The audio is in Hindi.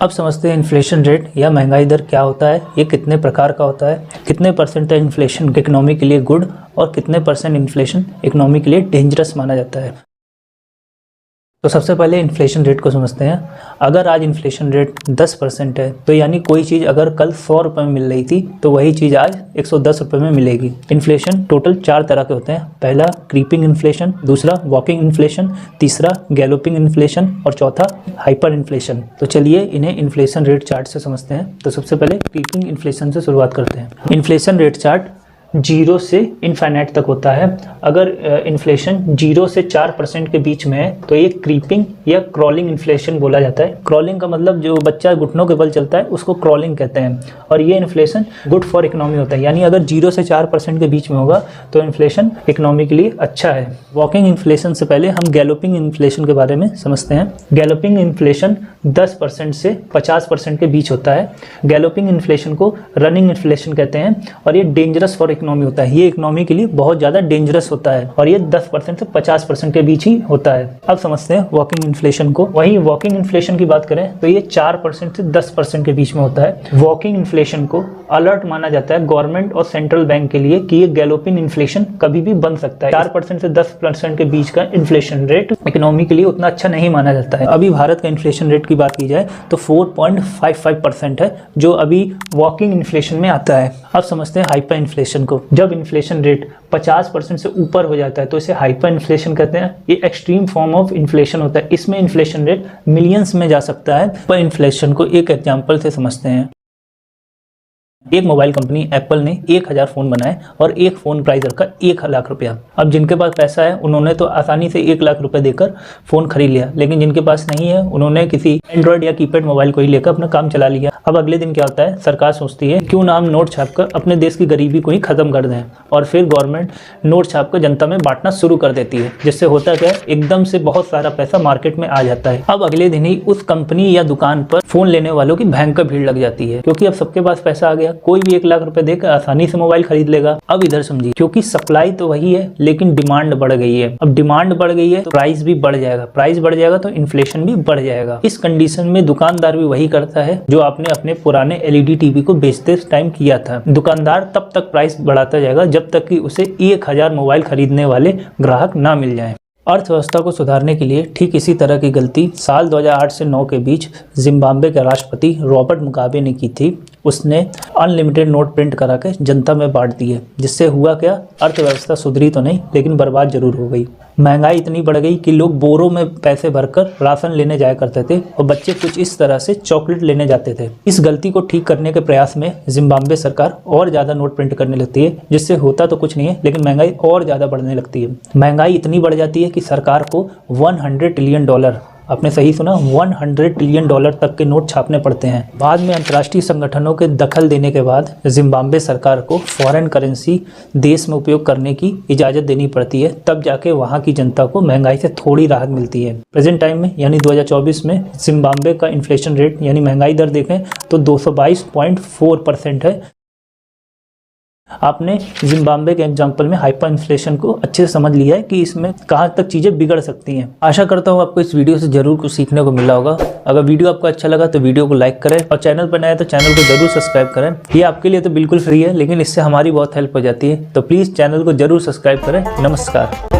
अब समझते हैं इन्फ्लेशन रेट या महंगाई दर क्या होता है, ये कितने प्रकार का होता है, कितने परसेंट इन्फ्लेशन इकोनॉमी के लिए गुड और कितने परसेंट इन्फ्लेशन इकोनॉमी के लिए डेंजरस माना जाता है। तो सबसे पहले इन्फ्लेशन रेट को समझते हैं। अगर आज इन्फ्लेशन रेट 10% है तो यानी कोई चीज़ अगर कल 100 रुपये में मिल रही थी तो वही चीज़ आज 110 रुपये में मिलेगी। इन्फ्लेशन टोटल 4 तरह के होते हैं। पहला क्रीपिंग इन्फ्लेशन, दूसरा वॉकिंग इन्फ्लेशन, तीसरा गैलोपिंग इन्फ्लेशन और चौथा हाइपर इन्फ्लेशन। तो चलिए इन्हें इन्फ्लेशन रेट चार्ट से समझते हैं। तो सबसे पहले क्रीपिंग इन्फ्लेशन से शुरुआत करते हैं। इन्फ्लेशन रेट चार्ट 0 से इनफाइनाइट तक होता है। अगर इन्फ्लेशन 0 से 4% के बीच में है तो ये क्रीपिंग या क्रॉलिंग इन्फ्लेशन बोला जाता है। क्रॉलिंग का मतलब जो बच्चा घुटनों के बल चलता है उसको क्रॉलिंग कहते हैं। और ये इन्फ्लेशन गुड फॉर इकोनॉमी होता है, यानी अगर 0 से 4% के बीच में होगा तो इन्फ्लेशन इकोनॉमी के लिए अच्छा है। वॉकिंग इन्फ्लेशन से पहले हम गैलोपिंग इन्फ्लेशन के बारे में समझते हैं। गैलोपिंग इन्फ्लेशन 10% से 50% के बीच होता है। गैलोपिंग इन्फ्लेशन को रनिंग इन्फ्लेशन कहते हैं और ये डेंजरस फॉर इकोनॉमी होता है। ये इकोनॉमी के लिए बहुत ज़्यादा डेंजरस होता है और ये 10% से 50% के बीच ही होता है। अब समझते हैं वॉकिंग इन्फ्लेशन को। वहीं वॉकिंग इन्फ्लेशन की बात करें तो ये 4% से 10% के बीच में होता है। वॉकिंग इन्फ्लेशन को अलर्ट माना जाता है गवर्नमेंट और सेंट्रल बैंक के लिए कि ये गैलोपिंग इन्फ्लेशन कभी भी बन सकता है। 4% से 10% के बीच का इन्फ्लेशन रेट इकोनॉमी के लिए उतना अच्छा नहीं माना जाता है। अभी भारत का इन्फ्लेशन रेट की बात की जाए तो 4.55% है, जो अभी वॉकिंग इन्फ्लेशन में आता है। अब समझते हैं हाइपर इन्फ्लेशन को। जब इन्फ्लेशन रेट 50% से ऊपर हो जाता है तो इसे हाइपर इन्फ्लेशन कहते हैं। ये एक्सट्रीम फॉर्म ऑफ इन्फ्लेशन होता है। इसमें इन्फ्लेशन रेट मिलियंस में जा सकता है। पर इन्फ्लेशन को एक एग्जांपल से समझते हैं। एक मोबाइल कंपनी एप्पल ने 1000 फ़ोन बनाए और एक फ़ोन प्राइस रखा 1 लाख रुपया। अब जिनके पास पैसा है उन्होंने तो आसानी से 1 लाख रुपए देकर फ़ोन खरीद लिया, लेकिन जिनके पास नहीं है उन्होंने किसी एंड्रॉयड या कीपैड मोबाइल को ही लेकर अपना काम चला लिया। अब अगले दिन क्या होता है, सरकार सोचती है क्यों ना हम नोट छापकर अपने देश की गरीबी को ही ख़त्म कर दें, और फिर गवर्नमेंट नोट छापकर जनता में बांटना शुरू कर देती है, जिससे होता क्या है एकदम से बहुत सारा पैसा मार्केट में आ जाता है। अब अगले दिन ही उस कंपनी या दुकान पर फ़ोन लेने वालों की भयंकर भीड़ लग जाती है, क्योंकि अब सबके पास पैसा आ गया। कोई भी 1 लाख रुपए देकर आसानी से मोबाइल खरीद लेगा। अब इधर समझिए, क्योंकि सप्लाई तो वही है लेकिन डिमांड बढ़ गई है। अब डिमांड बढ़ गई है तो प्राइस भी बढ़ जाएगा, प्राइस बढ़ जाएगा तो इन्फ्लेशन भी बढ़ जाएगा। इस कंडीशन में दुकानदार भी वही करता है जो आपने अपने पुराने एलईडी टीवी को बेचते टाइम किया था। दुकानदार तब तक प्राइस बढ़ाता जाएगा जब तक कि उसे 1000 मोबाइल खरीदने वाले ग्राहक ना मिल जाए। अर्थव्यवस्था को सुधारने के लिए ठीक इसी तरह की गलती साल 2008 से 9 के बीच जिम्बाब्वे के राष्ट्रपति रॉबर्ट मुगाबे ने की थी। उसने अनलिमिटेड नोट प्रिंट करा के जनता में बांट दिए, जिससे हुआ क्या, अर्थव्यवस्था सुधरी तो नहीं लेकिन बर्बाद जरूर हो गई। महंगाई इतनी बढ़ गई कि लोग बोरों में पैसे भरकर राशन लेने जाया करते थे और बच्चे कुछ इस तरह से चॉकलेट लेने जाते थे। इस गलती को ठीक करने के प्रयास में जिम्बाब्वे सरकार और ज़्यादा नोट प्रिंट करने लगती है, जिससे होता तो कुछ नहीं है लेकिन महंगाई और ज़्यादा बढ़ने लगती है। महंगाई इतनी बढ़ जाती है कि सरकार को $100 ट्रिलियन, आपने सही सुना, $100 ट्रिलियन तक के नोट छापने पड़ते हैं। बाद में अंतर्राष्ट्रीय संगठनों के दखल देने के बाद जिम्बाब्वे सरकार को फॉरेन करेंसी देश में उपयोग करने की इजाज़त देनी पड़ती है। तब जाके वहाँ की जनता को महंगाई से थोड़ी राहत मिलती है। प्रेजेंट टाइम में यानी 2024 में जिम्बाब्वे का इन्फ्लेशन रेट यानी महंगाई दर देखें तो 222.4% है। आपने जिम्बाब्वे के एग्जाम्पल में हाइपर इन्फ्लेशन को अच्छे से समझ लिया है कि इसमें कहाँ तक चीज़ें बिगड़ सकती हैं। आशा करता हूँ आपको इस वीडियो से जरूर कुछ सीखने को मिला होगा। अगर वीडियो आपको अच्छा लगा तो वीडियो को लाइक करें और चैनल पर नए तो चैनल को जरूर सब्सक्राइब करें। ये आपके लिए तो बिल्कुल फ्री है लेकिन इससे हमारी बहुत हेल्प हो जाती है, तो प्लीज़ चैनल को जरूर सब्सक्राइब करें। नमस्कार।